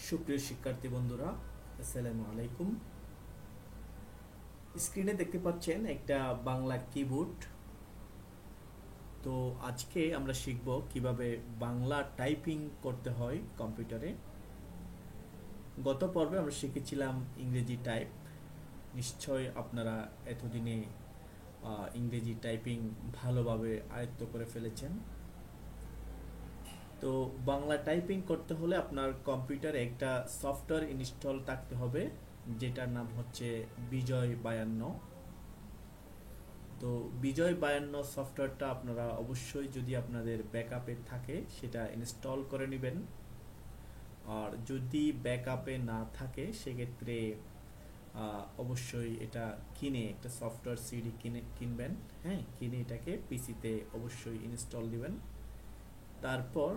সুপ্রিয় শিক্ষার্থী বন্ধুরা, আসসালামু আলাইকুম। স্ক্রিনে দেখতে পাচ্ছেন একটা বাংলা কিবোর্ড। তো আজকে আমরা শিখব কিভাবে বাংলা টাইপিং করতে হয় কম্পিউটারে। গত পর্বে আমরা শিখেছিলাম ইংরেজি টাইপ। নিশ্চয় আপনারা এতদিনে ইংরেজি টাইপিং ভালোভাবে আয়ত্ত করে ফেলেছেন। তো বাংলা টাইপিং করতে হলে আপনার কম্পিউটারে একটা সফটওয়্যার ইনস্টল থাকতে হবে, যেটার নাম হচ্ছে বিজয় 52। তো বিজয় 52 সফটওয়্যারটা আপনারা অবশ্যই, যদি আপনাদের ব্যাকআপে থাকে, সেটা ইনস্টল করে নেবেন। আর যদি ব্যাকআপে না থাকে সেক্ষেত্রে অবশ্যই এটা কিনে, একটা সফটওয়্যার সিডি কিনবেন। হ্যাঁ, কিনে এটাকে পিসিতে অবশ্যই ইনস্টল দিবেন। তারপর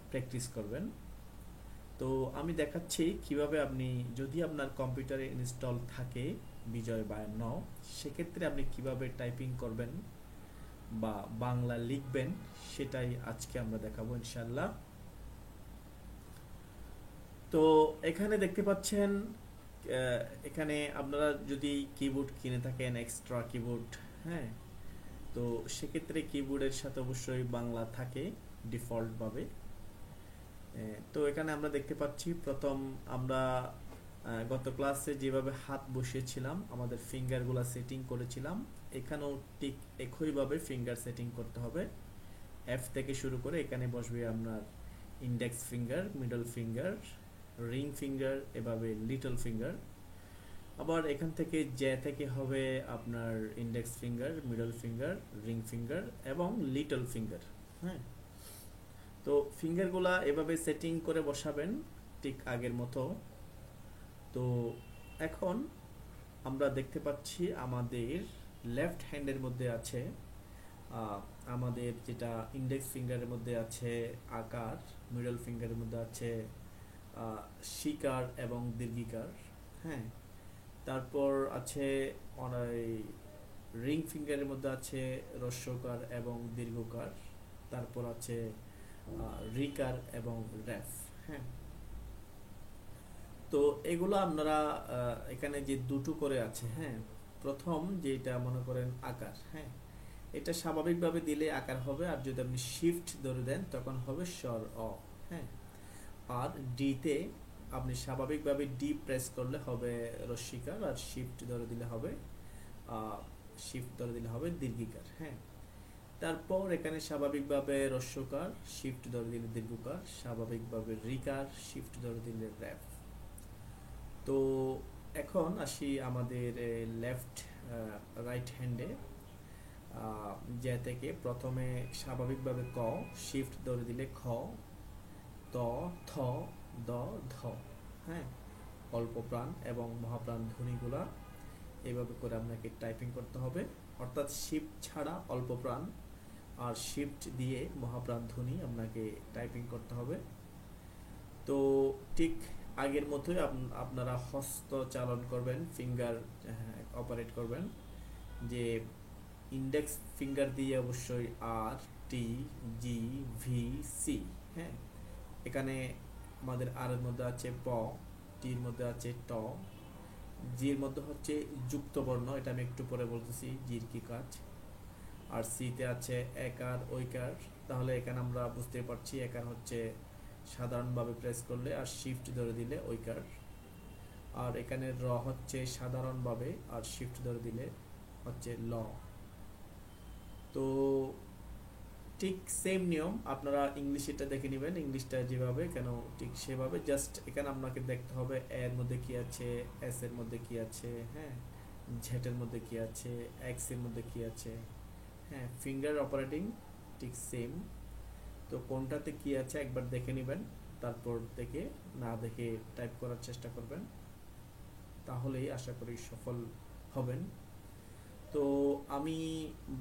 প্র্যাকটিস করবেন। তো আমি দেখাচ্ছি কিভাবে আপনি, যদি আপনার কম্পিউটারে ইনস্টল থাকে বিজয় 52, সেক্ষেত্রে আপনি কিভাবে টাইপিং করবেন বা বাংলা লিখবেন, সেটাই আজকে আমরা দেখাবো ইনশাল্লাহ। তো এখানে দেখতে পাচ্ছেন, এখানে আপনারা যদি কিবোর্ড কিনে থাকেন, এক্সট্রা কিবোর্ড, হ্যাঁ, তো সেক্ষেত্রে কিবোর্ডের সাথে অবশ্যই বাংলা থাকে ডিফল্টভাবে। তো এখানে আমরা দেখতে পাচ্ছি, প্রথম আমরা গত ক্লাসে যেভাবে হাত বসিয়েছিলাম, আমাদের ফিঙ্গারগুলো সেটিং করেছিলাম, এখানেও ঠিক একইভাবে ফিঙ্গার সেটিং করতে হবে। এফ থেকে শুরু করে এখানে বসবে আপনার index finger, middle finger, ring finger, এভাবে লিটল ফিঙ্গার। আবার এখান থেকে জে থেকে হবে আপনার index finger, middle finger, ring finger এবং লিটল ফিঙ্গার। হ্যাঁ, তো ফিঙ্গারগুলা এভাবে সেটিং করে বসাবেন ঠিক আগের মতো। তো এখন আমরা দেখতে পাচ্ছি আমাদের লেফট হ্যান্ডের মধ্যে আছে, আমাদের যেটা ইন্ডেক্স ফিঙ্গারের মধ্যে আছে আকার, মিডল ফিঙ্গারের মধ্যে আছে শিকার এবং দীর্ঘিকার। হ্যাঁ, তারপর আছে রিং ফিঙ্গারের মধ্যে আছে হ্রস্বকার এবং দীর্ঘকার। তারপর আছে রিকার এবং র্যাফ। হ্যাঁ, তো এগুলো আপনারা এখানে যে দুটো করে আছে, হ্যাঁ, প্রথম যেটা মনে করেন আকার, হ্যাঁ, এটা স্বাভাবিকভাবে দিলে আকার হবে, আর যদি আপনি শিফট ধরে দেন তখন হবে স্বর অ। হ্যাঁ, আর ডিতে আপনি স্বাভাবিকভাবে ডি প্রেস করলে হবে রস্বীকার, আর শিফট ধরে দিলে হবে দীর্ঘিকার। হ্যাঁ, তারপর এখানে স্বাভাবিকভাবে রস্যকার, শিফট ধরে দিলে দীর্ঘকার, স্বাভাবিকভাবে রিকার, শিফট ধরে দিলে র্যাফ। তো এখন আসি আমাদের লেফট রাইট হ্যান্ডে। যে থেকে প্রথমে স্বাভাবিকভাবে ক, শিফট ধরে দিলে খ, ত, থ, দ, ধ। হ্যাঁ, অল্প প্রাণ এবং মহাপ্রাণ ধ্বনিগুলা এইভাবে করে আপনাকে টাইপিং করতে হবে, অর্থাৎ শিফট ছাড়া অল্প প্রাণ, আর শিফট দিয়ে মহাপ্রাণ ধ্বনি আপনাকে টাইপিং করতে হবে। তো ঠিক আগের মতোই আপনারা হস্ত চালন করবেন, ফিঙ্গার অপারেট করবেন, যে ইন্ডেক্স ফিঙ্গার দিয়ে অবশ্যই আর, টি, জি, ভি, সি। হ্যাঁ, এখানে আমাদের আর এর মধ্যে আছে প, টির মধ্যে আছে ট, জির মধ্যে হচ্ছে যুক্ত বর্ণ, এটা আমি একটু পরে বলতেছি জির কি কাজ। আর সিতে আছে একার ঐকার। তাহলে এখানে আমরা বুঝতে পারছি একার হচ্ছে সাধারণভাবে প্রেস করলে, আর শিফট ধরে দিলে ঐকার। আর এখানে র হচ্ছে সাধারণভাবে, আর শিফট ধরে দিলে হচ্ছে ল। তো ঠিক সেম নিয়ম আপনারা ইংলিশটা দেখে নেবেন, ইংলিশটা যেভাবে কেন ঠিক সেভাবে, জাস্ট এখানে আপনাকে দেখতে হবে এর মধ্যে কি আছে, এস এর মধ্যে কি আছে, হ্যাঁ, জেড এর মধ্যে কি আছে, এক্স এর মধ্যে কি আছে। হ্যাঁ, ফিঙ্গার অপারেটিং ঠিক সেম। তো কোনটাতে কি আছে একবার দেখে নেবেন, তারপর দেখে না দেখে টাইপ করার চেষ্টা করবেন, তাহলেই আশা করি সফল হবেন। তো আমি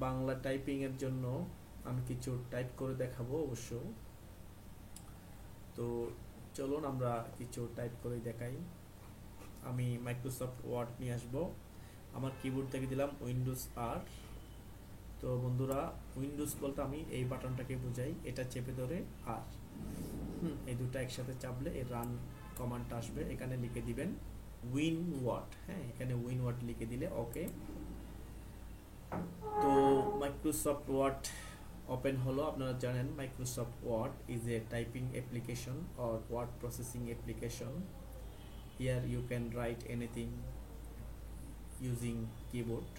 বাংলা টাইপিং এর জন্য আমি কিছু টাইপ করে দেখাবো অবশ্য। তো চলুন আমরা কিছু টাইপ করে দেখাই। আমি মাইক্রোসফট ওয়ার্ড নিয়ে আসব, আমার কিবোর্ড থেকে দিলাম উইন্ডোজ আর। তো বন্ধুরা, উইন্ডোজ বলতে আমি এই বাটনটাকে বোঝাই, এটা চেপে ধরে আর। এই দুটো একসাথে চাপলে এই রান কমান্ডটা আসবে, এখানে লিখে দিবেন উইন ওয়াট। হ্যাঁ, এখানে উইন ওয়াট লিখে দিলে ওকে। তো মাইক্রোসফট ওয়ার্ড ওপেন হলো। আপনারা জানেন Microsoft Word is a typing application or word processing application. Here you can write anything using keyboard.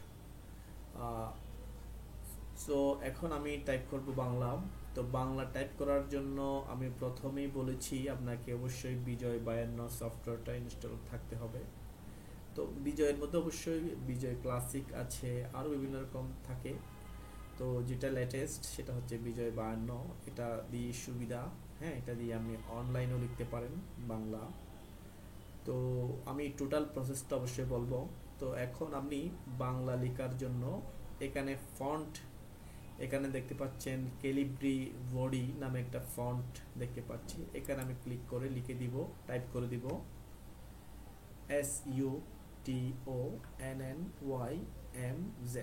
So এখন আমি টাইপ করব বাংলা। তো বাংলা টাইপ করার জন্য আমি প্রথমেই বলেছি আপনাকে অবশ্যই বিজয় 52 সফটওয়্যারটা ইনস্টল থাকতে হবে। তো বিজয়ের মধ্যে অবশ্যই বিজয় ক্লাসিক আছে, আরও বিভিন্ন রকম থাকে। তো যেটা লেটেস্ট সেটা হচ্ছে বিজয় 52, এটা দিয়ে সুবিধা। হ্যাঁ, এটা দিয়ে আপনি অনলাইনেও লিখতে পারেন বাংলা। তো আমি টোটাল প্রসেসটা অবশ্যই বলবো। তো এখন আপনি বাংলা লেখার জন্য এখানে ফন্ট, এখানে দেখতে পাচ্ছেন ক্যালিব্রি বডি নামে একটা ফন্ট দেখতে পাচ্ছি, এখানে আমি ক্লিক করে লিখে দিব, টাইপ করে দিব SUTONNYMZ,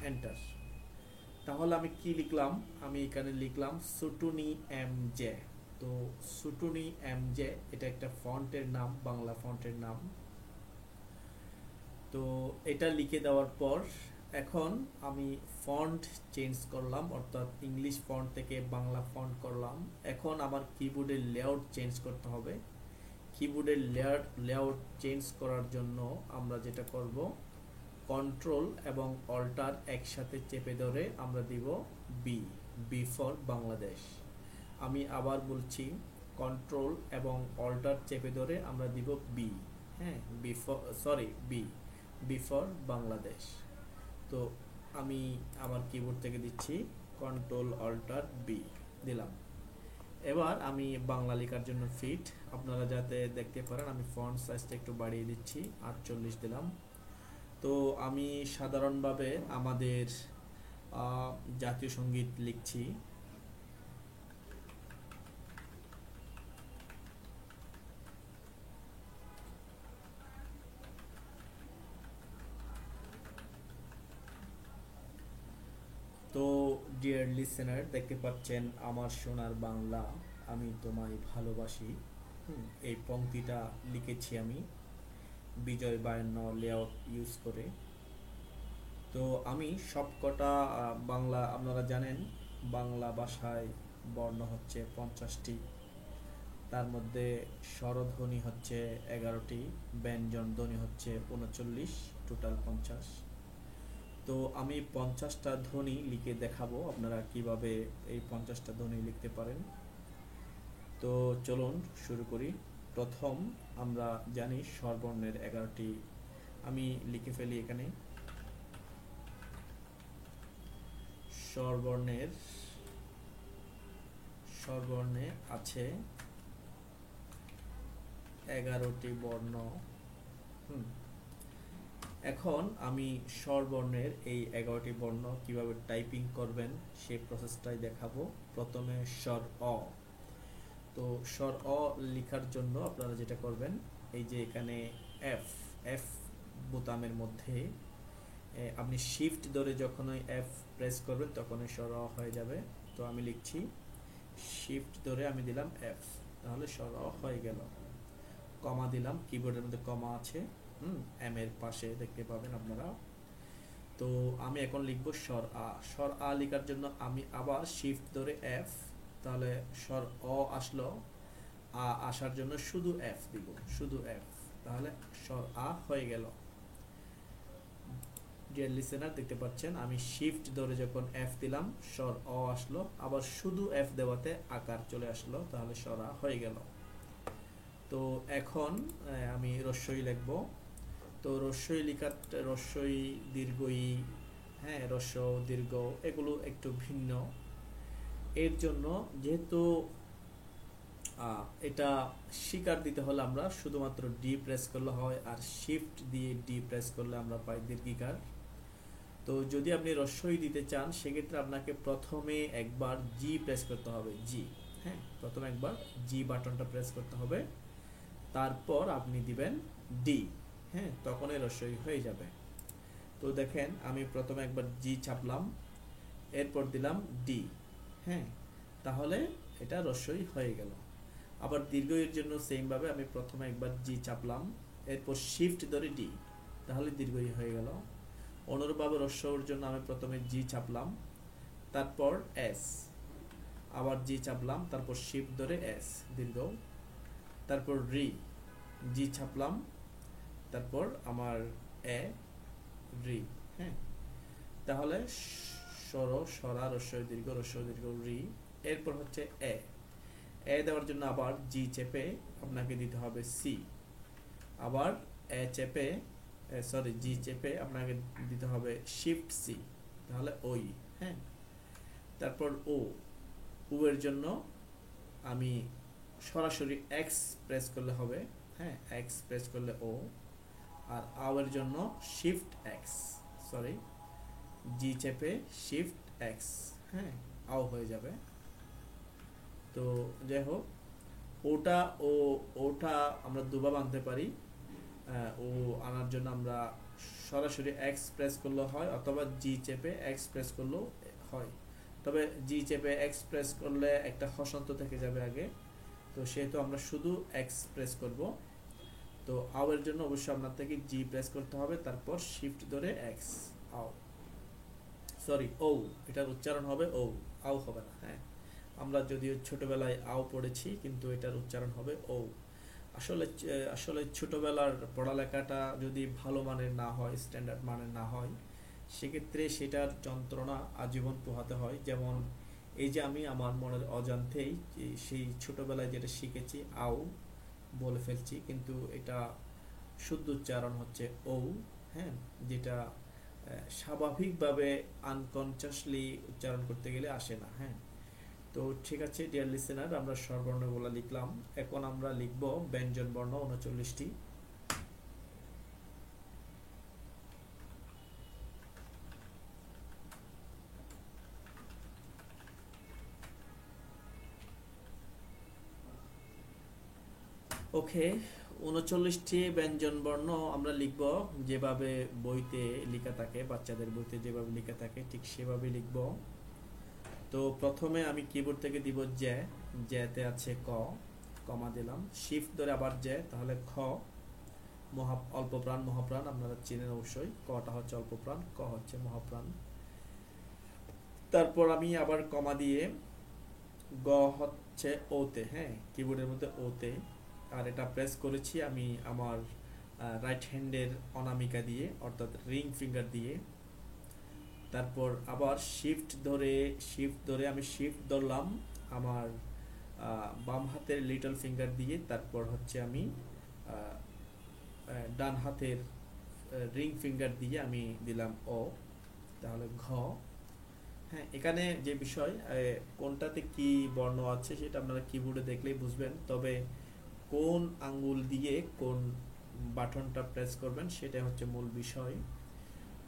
এন্টার। তাহলে আমি কি লিখলাম, আমি এখানে লিখলাম সুটুনি এমজে। তো সুটুনি এমজে এটা একটা ফন্টের নাম, বাংলা ফন্টের নাম। তো এটা লিখে দেওয়ার পর এখন আমি ফন্ট চেঞ্জ করলাম, অর্থাৎ ইংলিশ ফন্ট থেকে বাংলা ফন্ট করলাম। এখন আমার কিবোর্ডের লেআউট চেঞ্জ করতে হবে। কিবোর্ডের লেআউট চেঞ্জ করার জন্য আমরা যেটা করব, কন্ট্রোল এবং অল্টার একসাথে চেপে ধরে আমরা দিব বি, বি ফর বাংলাদেশ। আমি আবার বলছি, কন্ট্রোল এবং অল্টার চেপে ধরে আমরা দিব বি। হ্যাঁ, বি ফর বাংলাদেশ। তো আমি আমার কিবোর্ড থেকে দিচ্ছি কন্ট্রোল অল্টার বি দিলাম। এবার আমি বাংলা লেখার জন্য ফিট, আপনারা যাতে দেখতে পারেন আমি ফন্ট সাইজটা একটু বাড়িয়ে দিচ্ছি, 48 দিলাম। তো আমি সাধারণভাবে আমাদের জাতীয় সঙ্গীত লিখছি। তো ডিয়ার লিসেনার, দেখতে পাচ্ছেন আমার সোনার বাংলা আমি তোমায় ভালোবাসি। এই পংক্তিটা লিখেছি আমি বিজয় 52 লেআউট ইউজ করে। তো আমি সবকটা বাংলা, আপনারা জানেন বাংলা ভাষায় বর্ণ হচ্ছে 50টি, তার মধ্যে স্বরধ্বনি হচ্ছে 11টি, ব্যঞ্জন ধ্বনি হচ্ছে 39, টোটাল 50। তো আমি 50টা ধ্বনি লিখে দেখাবো আপনারা কিভাবে এই 50টা ধ্বনি লিখতে পারেন। তো চলুন শুরু করি। প্রথম আমরা জানি স্বরবর্ণের 11টি, আমি লিখে ফেলি এখানে। স্বরবর্ণে আছে 11টি বর্ণ। এখন আমি স্বরবর্ণের এই 11টি বর্ণ কিভাবে টাইপিং করবেন সেই প্রসেসটাই দেখাবো। প্রথমে স্বর অ। তো স্বর অ লেখার জন্য আপনারা যেটা করবেন, এই যে এখানে এফ বোতামের মধ্যে আপনি শিফট ধরে যখন ওই এফ প্রেস করবেন তখন স্বর অ হয়ে যাবে। তো আমি লিখছি শিফট ধরে আমি দিলাম এফ, তাহলে স্বর অ হয়ে গেল। কমা দিলাম, কিবোর্ডের মধ্যে কমা আছে, এম এর পাশে দেখতে পাবেন আপনারা। তো আমি এখন লিখব স্বর আ। স্বর আ লেখার জন্য আমি আবার শিফট ধরে এফ, তাহলে স্বর অ আসলো, আ আসার জন্য শুধু এফ দিব, শুধু এফ, তাহলে স্বর আ হয়ে গেল। ডিয়ার লিসেনার, দেখতে পাচ্ছেন আমি শিফট ধরে যখন এফ দিলাম স্বর অ আসলো, আবার শুধু এফ দেওয়াতে আকার চলে আসলো, তাহলে স্বর আ হয়ে গেল। তো এখন আমি রস্বই লিখব। তো রস্বই লেখার, রস্বই দীর্ঘই, হ্যাঁ রস্ব দীর্ঘ এগুলো একটু ভিন্ন। এর জন্য যেহেতু এটা শিকার দিতে হলে আমরা শুধুমাত্র ডি প্রেস করলে হয়, আর শিফট দিয়ে ডি প্রেস করলে আমরা পাই দীর্ঘিকার। তো যদি আপনি রস্বই দিতে চান সেক্ষেত্রে আপনাকে প্রথমে একবার জি প্রেস করতে হবে, জি, হ্যাঁ প্রথমে একবার জি বাটনটা প্রেস করতে হবে, তারপর আপনি দিবেন ডি, হ্যাঁ তখনই রস্বই হয়ে যাবে। তো দেখেন আমি প্রথমে একবার জি চাপলাম, এরপর দিলাম ডি, হ্যাঁ তাহলে এটা রস্বই হয়ে গেল। আবার দীর্ঘ এর জন্য সেম ভাবে আমি প্রথমে একবার জি চাপলাম, এরপর শিফট ধরে ডি, তাহলে দীর্ঘ ই হয়ে গেল। অনুরূপভাবে রস্বর জন্য আমি প্রথমে জি চাপলাম, তারপর এস, আবার জি চাপলাম, তারপর শিফট ধরে এস দীর্ঘ, তারপর রি, জি ছাপলাম, তারপর আমার এ, রি। হ্যাঁ, তাহলে সরা রস্বই দীর্ঘ রি। এরপর হচ্ছে এ, দেওয়ার জন্য আবার জি চেপে আপনাকে দিতে হবে সি, আবার এ চেপে জি চেপে আপনাকে দিতে হবে শিফট সি, তাহলে ওই। হ্যাঁ, তারপর ও, এর জন্য আমি সরাসরি এক্স প্রেস করলে হবে। হ্যাঁ, এক্স প্রেস করলে ও, আর আও এর জন্য শিফট এক্স, জি চেপে শিফট এক্স। হ্যাঁ, আও হয়ে যাবে। তো যাই হোক, ওটা আমরা দুবার আনতে পারি। ও আনার জন্য আমরা সরাসরি এক্স প্রেস করলেও হয়, অথবা জি চেপে এক্স প্রেস করলেও হয়। তবে জি চেপে এক্স প্রেস করলে একটা হসন্ত থেকে যাবে আগে, তো সেহেতু আমরা শুধু এক্স প্রেস করব। তো আও এর জন্য অবশ্যই আপনার থেকে জি প্রেস করতে হবে, তারপর শিফট ধরে এক্স, আও, ও, এটার উচ্চারণ হবে ও, আও হবে না। হ্যাঁ, আমরা যদিও ছোটবেলায় আও পড়েছি, কিন্তু এটার উচ্চারণ হবে ও। আসলে ছোটবেলার পড়ালেখাটা যদি ভালো মানের না হয়, স্ট্যান্ডার্ড মানের না হয়, সেক্ষেত্রে সেটার যন্ত্রণা আজীবন পোহাতে হয়। যেমন এই যে আমি আমার মনের অজান্তেই সেই ছোটবেলায় যেটা শিখেছি আও বলে ফেলছি, কিন্তু এটা শুদ্ধ উচ্চারণ হচ্ছে ও। হ্যাঁ, যেটা স্বাভাবিকভাবে আনকনসিয়াসলি উচ্চারণ করতে গেলে আসে না। হ্যাঁ, তো ঠিক আছে ডিয়ার লিসেনার, আমরা স্বরবর্ণগুলো লিখলাম। এখন আমরা লিখব ব্যঞ্জন বর্ণ 39টি। ওকে, 39টি ব্যঞ্জন বর্ণ আমরা লিখব যেভাবে বইতে লেখা থাকে, বাচ্চাদের বইতে যেভাবে লেখা থাকে ঠিক সেভাবে লিখব। তো প্রথমে আমি কিবোর্ড থেকে দিব জে, জেতে আছে ক, কমা দিলাম, শিফট ধরে আবার জে, তাহলে খ, অল্প প্রাণ মহাপ্রাণ, আপনারা চিনেন অবশ্যই, কটা হচ্ছে অল্প প্রাণ, ক হচ্ছে মহাপ্রাণ। তারপর আমি আবার কমা দিয়ে গ হচ্ছে ওতে। হ্যাঁ, কিবোর্ডের মধ্যে ওতে, আর এটা প্রেস করেছি আমি আমার রাইট হ্যান্ডের অনামিকা দিয়ে, অর্থাৎ রিং ফিঙ্গার দিয়ে। তারপর আবার শিফট ধরে আমি শিফট ধরলাম আমার বাম হাতের লিটল ফিঙ্গার দিয়ে, তারপর হচ্ছে আমি ডান হাতের রিং ফিঙ্গার দিয়ে আমি দিলাম ও, তাহলে ঘ। হ্যাঁ, এখানে যে বিষয় কোনটাতে কি বর্ণ আছে সেটা আপনারা কিবোর্ডে দেখলেই বুঝবেন, তবে কোন আঙ্গুল দিয়ে কোন বাটনটা প্রেস করবেন সেটা হচ্ছে মূল বিষয়।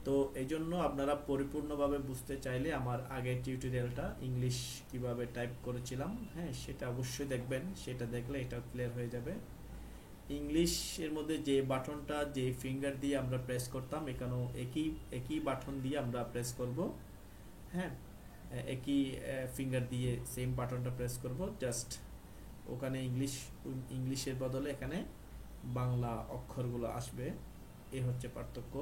তো এই জন্য আপনারা পরিপূর্ণভাবে বুঝতে চাইলে আমার আগের টিউটোরিয়ালটা ইংলিশ কিভাবে টাইপ করেছিলাম, হ্যাঁ, সেটা অবশ্যই দেখবেন। সেটা দেখলে এটা ক্লিয়ার হয়ে যাবে। ইংলিশের মধ্যে যে বাটনটা যে ফিঙ্গার দিয়ে আমরা প্রেস করতাম, এখানেও একই বাটন দিয়ে আমরা প্রেস করব। হ্যাঁ, একই ফিঙ্গার দিয়ে সেম বাটনটা প্রেস করব, জাস্ট ওখানে ইংলিশের বদলে এখানে বাংলা অক্ষরগুলো আসবে, এই হচ্ছে পার্থক্য।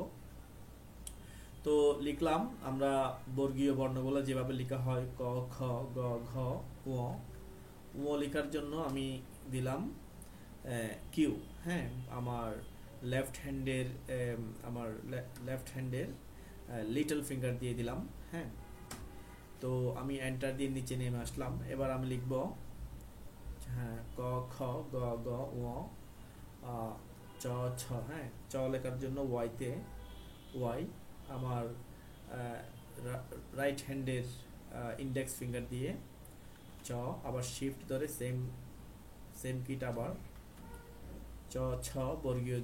তো লিখলাম আমরা বর্গীয় বর্ণগুলো যেভাবে লেখা হয় ক, খ, গ, ঘ, ঙ। ঙ লেখার জন্য আমি দিলাম কিউ। হ্যাঁ, আমার লেফট হ্যান্ডের লিটল ফিঙ্গার দিয়ে দিলাম। হ্যাঁ, তো আমি এন্টার দিয়ে নিচে নেমে আসলাম। এবার আমি লিখব হ্যাঁ ক, খ, গ, ঘ, ঙ, চ, ছ। হ্যাঁ, চ লেখার জন্য ওয়াই, আমার রাইট হ্যান্ডের ইন্ডেক্স ফিঙ্গার দিয়ে চ, আবার শিফট ধরে সেম কিট আবার চ, ছ, বর্গীয়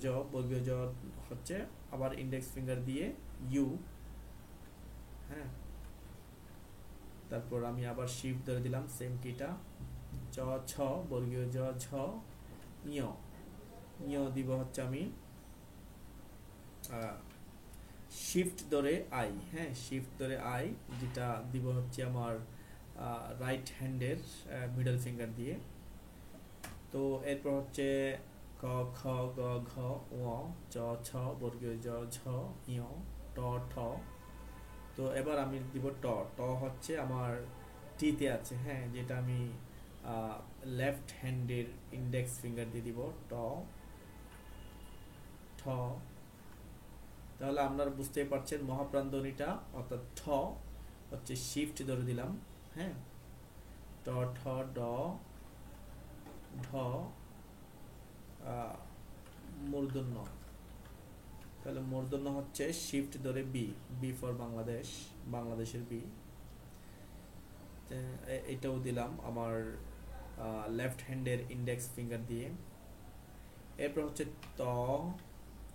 জ হচ্ছে আবার ইন্ডেক্স ফিঙ্গার দিয়ে ইউ। হ্যাঁ, তারপর আমি আবার শিফট ধরে দিলাম সেম কিটা, চ, ছ, বর্গীয় জ, ঝ, ইয় দিব হচ্ছে আমি শিফট ধরে আই। হ্যাঁ, শিফট ধরে আই, যেটা দিব হচ্ছে আমার রাইট হ্যান্ডের মিডল ফিঙ্গার দিয়ে। তো এরপর হচ্ছে ক, খ, গ, ঘ, ঙ, চ, ছ, বর্গীয় জ, ঝ, ঞ, ট, ঠ। তো এবার আমি দিব ট। ট হচ্ছে আমার টিতে আছে, হ্যাঁ, যেটা আমি লেফট হ্যান্ডের ইন্ডেক্স ফিঙ্গার দিয়ে দিব। ট, ঠ। তাহলে আপনারা বুঝতেই পারছেন মহাপ্রাণধ্বনিটা অর্থাৎ ঠ হচ্ছে শিফট ধরে দিলাম, হ্যাঁ, ট, ঠ, ড, ঢ, মূর্ধন্য। তাহলে মূর্ধন্য হচ্ছে শিফট ধরে বি, বি ফর বাংলাদেশ, বাংলাদেশের বি। এটাও দিলাম আমার লেফট হ্যান্ডের ইন্ডেক্স ফিঙ্গার দিয়ে। এরপর হচ্ছে ত।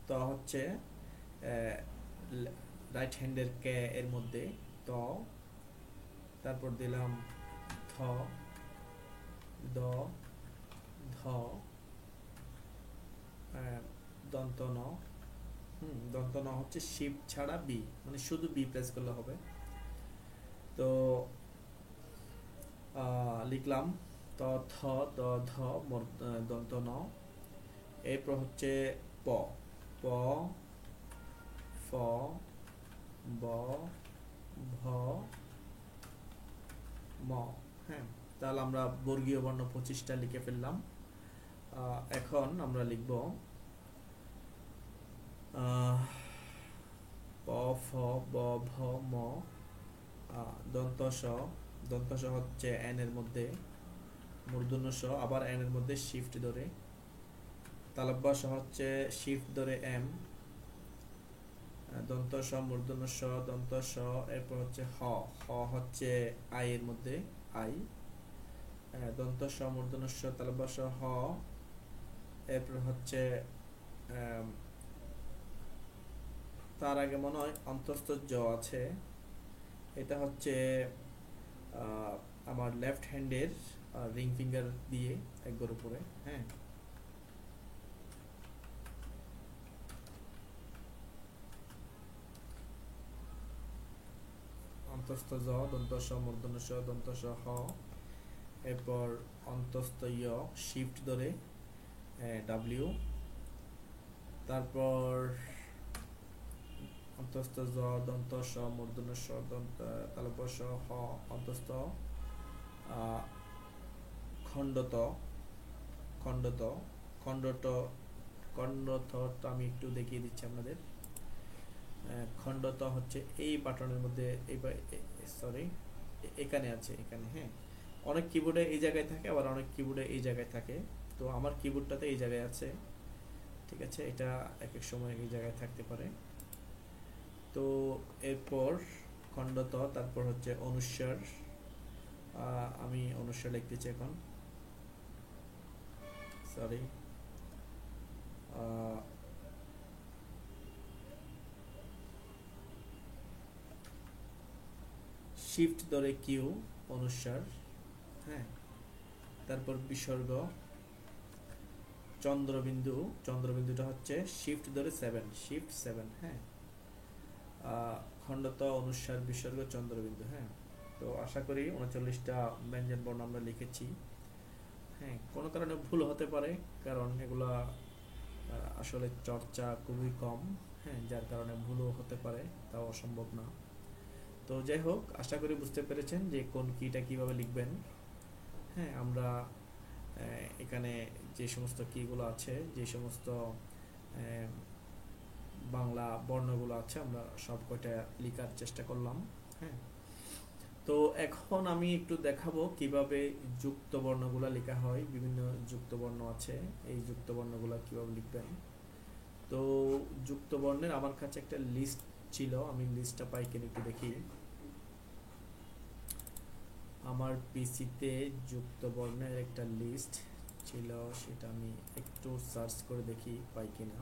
ত হচ্ছে রাইট হ্যান্ডের কে এর মধ্যে ত। তারপর দিলাম থ, দ, ধ, দন্ত ন। দন্ত ন হচ্ছে শিফট ছাড়া বি, মানে শুধু বি প্রেস করলে হবে। তো লিখলাম ত, থ, দ, ধ, দন্ত ন। এরপর হচ্ছে প। প, ফ, ব, ভ, ম। হ্যাঁ, তাহলে আমরা বর্গীয় বর্ণ 25টা লিখে ফেললাম। এখন আমরা লিখব প, ফ, ব, ভ, ম, দন্ত স। দন্ত স হচ্ছে এন এর মধ্যে মূর্ধন্য স, আবার এন এর মধ্যে শিফট ধরে। তালব্য স হচ্ছে শিফট ধরে এম, দন্ত স, মূর্ধন্য স, দন্ত স। এরপর হচ্ছে হ। হ হচ্ছে আই এর মধ্যে আই, দন্ত স, মূর্ধন্য স, তালব্য স, হ। এরপর হচ্ছে তার আগে মনে হয় অন্তস্থ জ আছে। এটা হচ্ছে আমার লেফট হ্যান্ডের রিং ফিঙ্গার দিয়ে একবার উপরে, হ্যাঁ, অন্তস্থ জ, দন্ত স, মূর্ধন্য স, দন্ত স, হ। এরপর অন্তস্থ য় শিফট ধরে ডাব্লিউ। তারপর অন্তস্থ জ, দন্ত স, মূর্ধন্য স, দন্ত তালব্য স, হ, অন্তস্থ খণ্ডত। খণ্ডত, খণ্ডট, খণ্ডতটা আমি একটু দেখিয়ে দিচ্ছি আপনাদের। খণ্ডত হচ্ছে এই বাটনের মধ্যে, সরি, এখানে আছে, এখানে, হ্যাঁ। অনেক কিবোর্ডে এই জায়গায় থাকে, আবার অনেক কিবোর্ডে এই জায়গায় থাকে। তো আমার কিবোর্ডটাতে এই জায়গায় আছে, ঠিক আছে। এটা এক এক সময় এই জায়গায় থাকতে পারে। তো এরপর খণ্ডত, তারপর হচ্ছে অনুস্বার। আমি অনুস্বার লিখতেছি এখন, সরি। শিফট ধরে কিউ, অনুস্বার, হ্যাঁ। তারপর বিসর্গ, চন্দ্রবিন্দু। চন্দ্রবিন্দুটা হচ্ছে শিফট ধরে 7, শিফট 7, হ্যাঁ। খণ্ডত, অনুস্বার, বিসর্গ, চন্দ্রবিন্দু, হ্যাঁ। তো আশা করি 39টা ব্যঞ্জন বর্ণ আমরা লিখেছি, হ্যাঁ। কোনো কারণে ভুল হতে পারে, কারণ এগুলা আসলে চর্চা খুবই কম, হ্যাঁ, যার কারণে ভুলও হতে পারে, তাও অসম্ভব না। তো যাই হোক, আশা করি বুঝতে পেরেছেন যে কোন কিটা কিভাবে লিখবেন, হ্যাঁ। আমরা এখানে যে সমস্ত কিগুলো আছে, যে সমস্ত বাংলা বর্ণগুলো আছে, আমরা সব কয়টা লেখার চেষ্টা করলাম, হ্যাঁ। তো এখন আমি একটু দেখাবো কিভাবে যুক্ত বর্ণগুলো লেখা হয়। বিভিন্ন যুক্ত বর্ণ আছে, এই যুক্ত বর্ণগুলো কিভাবে লিখবেন। তো যুক্ত বর্ণের আমার কাছে একটা লিস্ট ছিল, আমি লিস্টটা পাই কিনা একটু দেখি। আমার পিসিতে যুক্ত বর্ণের একটা লিস্ট ছিল, সেটা আমি একটু সার্চ করে দেখি পাই কিনা।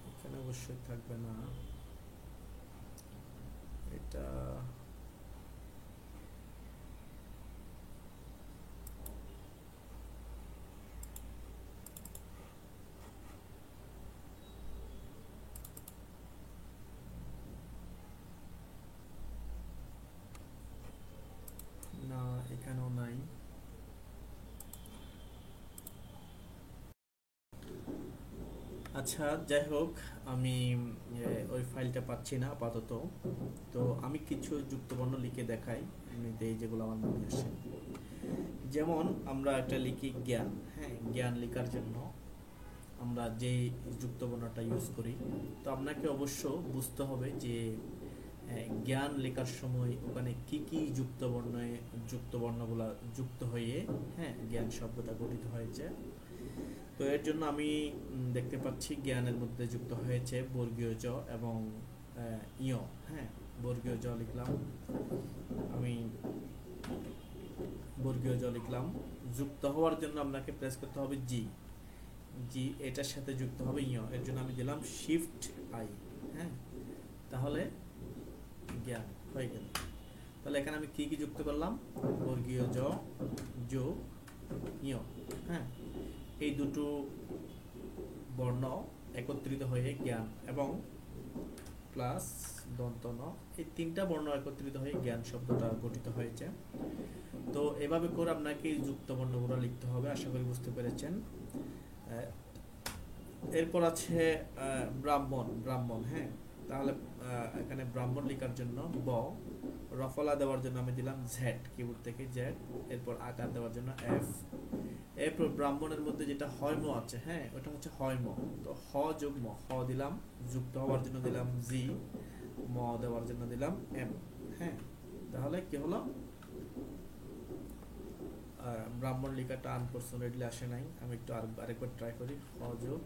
এখানে অবশ্যই থাকবে না এটা। আচ্ছা, যাই হোক, আমি ওই ফাইলটা পাচ্ছি না আপাতত। তো আমি কিছু যুক্তবর্ণ লিখে দেখাই এমনিতেই, যেগুলো আমার মনে আসে। যেমন আমরা একটা লিখি জ্ঞান। হ্যাঁ, জ্ঞান লেখার জন্য আমরা যে যুক্তবর্ণটা ইউজ করি, তো আপনাকে অবশ্য বুঝতে হবে যে জ্ঞান লেখার সময় ওখানে কি কি যুক্তবর্ণগুলা যুক্ত হয়ে, হ্যাঁ, জ্ঞান শব্দটা গঠিত হয়েছে। তো এর জন্য আমি দেখতে পাচ্ছি জ্ঞানের মধ্যে যুক্ত হয়েছে বর্গীয় জ এবং ইয়। হ্যাঁ, বর্গীয় জ লিখলাম, আমি বর্গীয় জ লিখলাম। যুক্ত হওয়ার জন্য আপনাকে প্রেস করতে হবে জি, জি এটার সাথে যুক্ত হবে ইয়, এর জন্য আমি দিলাম শিফট আই। হ্যাঁ, তাহলে জ্ঞান হয়ে গেল। তাহলে এখানে আমি কি কি যুক্ত করলাম? বর্গীয় জ যোগ ইয়। হ্যাঁ, এই দুটো বর্ণ একত্রিত হয়ে জ্ঞান এবং প্লাস দন্ত ন, এই তিনটা বর্ণ একত্রিত হয়ে জ্ঞান শব্দটা গঠিত হয়েছে। তো এভাবে করে আপনাকে এই যুক্ত বর্ণগুলো লিখতে হবে, আশা করি বুঝতে পেরেছেন। এরপর আছে ব্রাহ্মণ। ব্রাহ্মণ, হ্যাঁ, তাহলে এখানে ব্রাহ্মণ লেখার জন্য ব, রফলা দেওয়ার জন্য আমি দিলাম জেড, কিবোর্ড থেকে জেড, এরপর আকার দেওয়ার জন্য এফ। এরপর ব্রাহ্মণের মধ্যে যেটা হয়ম আছে, হ্যাঁ, ওটা হচ্ছে হয়ম। তো হ যোগ ম, হ দিলাম, যুক্ত হওয়ার জন্য দিলাম জি, ম দেওয়ার জন্য দিলাম এম। হ্যাঁ, তাহলে কি হলো? ব্রাহ্মণ লেখাটা আনফরচুনেটলি আসে নাই, আমি একটু আরেকবার ট্রাই করি। হ যোগ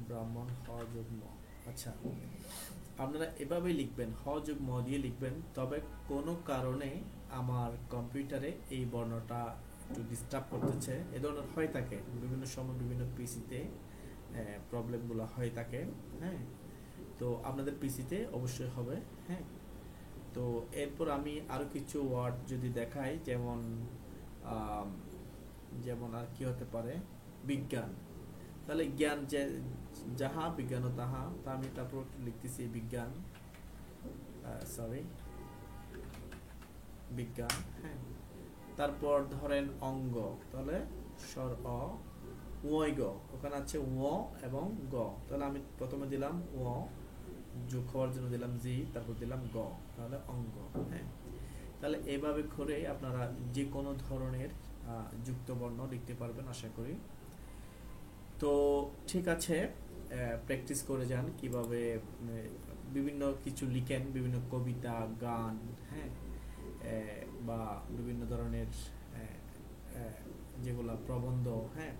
ব্রাহ্মণ, হ যোগ ম। আচ্ছা, আপনারা এভাবেই লিখবেন, হ যোগ ম দিয়ে লিখবেন। তবে কোনো কারণে আমার কম্পিউটারে এই বর্ণটা একটু ডিস্টার্ব করতেছে, এ ধরনের হয়ে থাকে বিভিন্ন সময় বিভিন্ন পিসিতে, প্রবলেমগুলো হয়ে থাকে। হ্যাঁ, তো আপনাদের পিসিতে অবশ্যই হবে। হ্যাঁ, তো এরপর আমি আরও কিছু ওয়ার্ড যদি দেখাই, যেমন যেমন আর কি হতে পারে, বিজ্ঞান। তাহলে জ্ঞান যে যাহা বিজ্ঞান ও তাহা, তা আমি তারপর লিখতেছি বিজ্ঞান, সরি বিজ্ঞান। হ্যাঁ, তারপর ধরেন অঙ্গ, তাহলে স্বর অ, উয় গ, ওখানে আছে ও এবং গ, তাহলে আমি প্রথমে দিলাম ও, যোগ হওয়ার জন্য দিলাম জি, তারপর দিলাম গ, তাহলে অঙ্গ। হ্যাঁ, তাহলে এভাবে করে আপনারা যে কোনো ধরনের যুক্ত বর্ণ লিখতে পারবেন আশা করি। তো ঠিক আছে, প্র্যাকটিস করে যান কিভাবে বিভিন্ন কিছু লিখেন, বিভিন্ন কবিতা, গান, হ্যাঁ, বা বিভিন্ন ধরনের যেগুলো প্রবন্ধ, হ্যাঁ,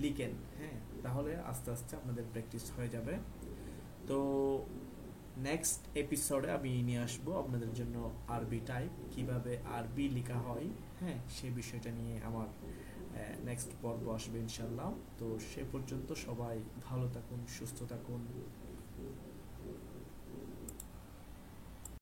লিখেন। হ্যাঁ, তাহলে আস্তে আস্তে আপনাদের প্র্যাকটিস হয়ে যাবে। তো নেক্সট এপিসোডে আমি নিয়ে আসবো আপনাদের জন্য আরবি টাইপ, কিভাবে আরবি লেখা হয়, হ্যাঁ, সেই বিষয়টা নিয়ে আমার নেক্সট পর্ব আসবে ইনশাল্লাহ। তো সে পর্যন্ত সবাই ভালো থাকুন, সুস্থ থাকুন।